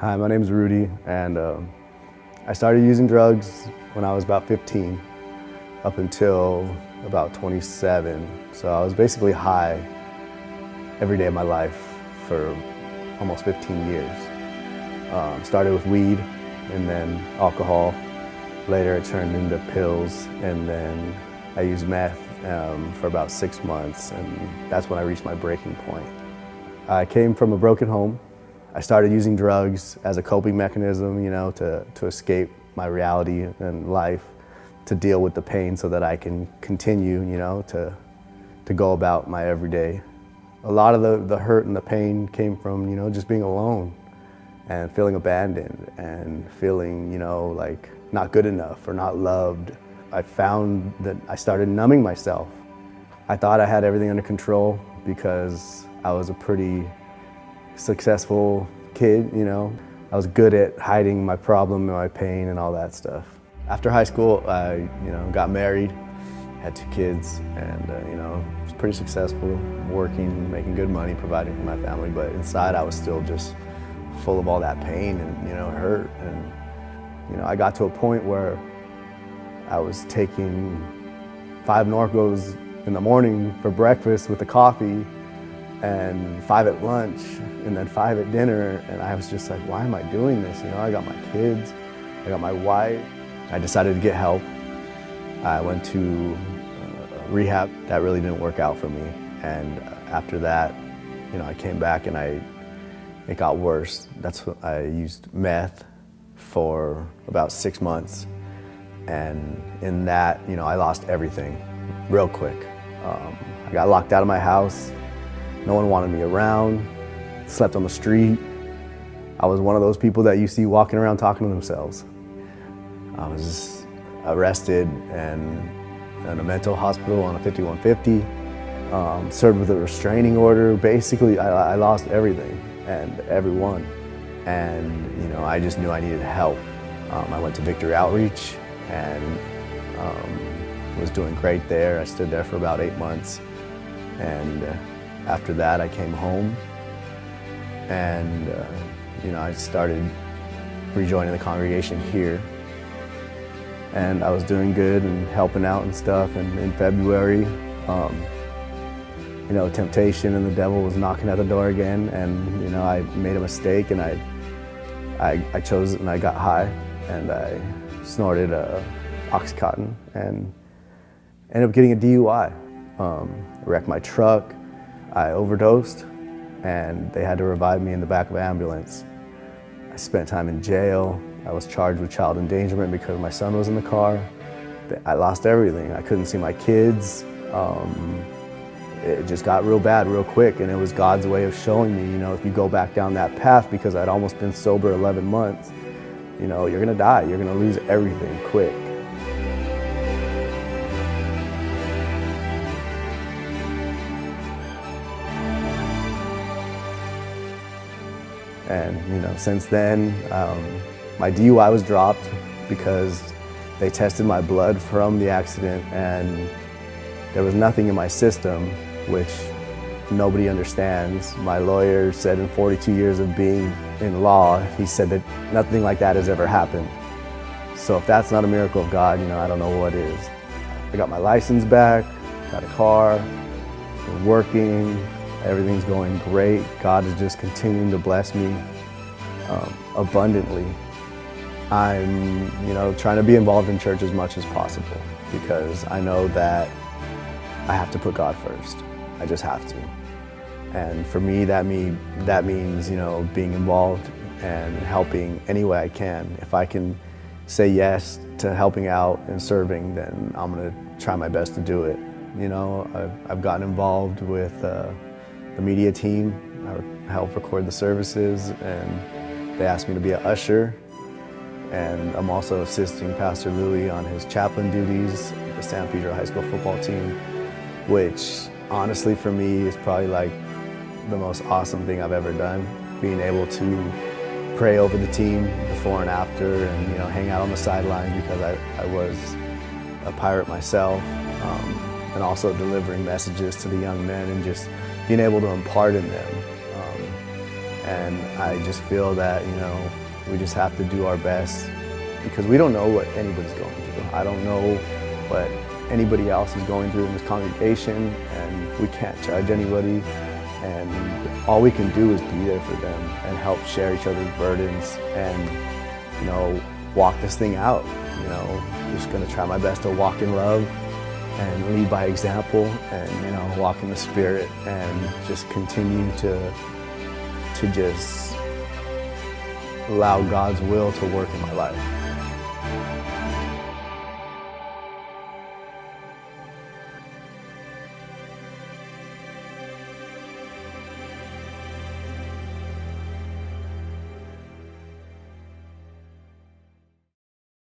Hi, my name is Rudy, and I started using drugs when I was about 15 up until about 27. So I was basically high every day of my life for almost 15 years. Started with weed and then alcohol. Later it turned into pills, and then I used meth for about 6 months, and that's when I reached my breaking point. I came from a broken home. I started using drugs as a coping mechanism, to escape my reality and life, to deal with the pain so that I can continue, to go about my everyday. A lot of the hurt and the pain came from, just being alone and feeling abandoned and feeling, like not good enough or not loved. I found that I started numbing myself. I thought I had everything under control because I was a pretty successful kid, I was good at hiding my problem and my pain and all that stuff. After high school, I, got married, had 2 kids, and, was pretty successful, working, making good money, providing for my family, but inside I was still just full of all that pain and, hurt. And, I got to a point where I was taking 5 Norcos in the morning for breakfast with the coffee, and 5 at lunch, and then 5 at dinner, and I was just like, why am I doing this? I got my kids, I got my wife. I decided to get help. I went to rehab. That really didn't work out for me, and after that, I came back and it got worse. That's what I used meth for about 6 months, and in that, I lost everything real quick. I got locked out of my house. No one wanted me around, slept on the street. I was one of those people that you see walking around talking to themselves. I was arrested and in a mental hospital on a 5150, served with a restraining order. Basically, I lost everything and everyone. And I just knew I needed help. I went to Victory Outreach and was doing great there. I stood there for about 8 months. And after that, I came home and, I started rejoining the congregation here. And I was doing good and helping out and stuff. And in February, temptation and the devil was knocking at the door again. And, I made a mistake, and I chose it, and I got high, and I snorted Oxycontin and ended up getting a DUI. I wrecked my truck. I overdosed, and they had to revive me in the back of an ambulance. I spent time in jail. I was charged with child endangerment because my son was in the car. I lost everything. I couldn't see my kids. It just got real bad real quick, and it was God's way of showing me, if you go back down that path, because I'd almost been sober 11 months, you're gonna die. You're gonna lose everything quick. And since then, my DUI was dropped because they tested my blood from the accident, and there was nothing in my system, which nobody understands. My lawyer said in 42 years of being in law, he said that nothing like that has ever happened. So if that's not a miracle of God, I don't know what is. I got my license back, got a car, been working. Everything's going great. God is just continuing to bless me abundantly. I'm, trying to be involved in church as much as possible because I know that I have to put God first. I just have to. And for me, that means, being involved and helping any way I can. If I can say yes to helping out and serving, then I'm gonna try my best to do it. I've gotten involved with the media team. I help record the services, and they asked me to be an usher. And I'm also assisting Pastor Louis on his chaplain duties at the San Pedro High School football team, which honestly for me is probably like the most awesome thing I've ever done. Being able to pray over the team before and after, and hang out on the sidelines because I was a pirate myself, and also delivering messages to the young men and just being able to impart in them. And I just feel that, we just have to do our best because we don't know what anybody's going through. I don't know what anybody else is going through in this congregation, and we can't judge anybody. And all we can do is be there for them and help share each other's burdens and, walk this thing out. Just gonna try my best to walk in love and lead by example and, walk in the Spirit and just continue to just allow God's will to work in my life.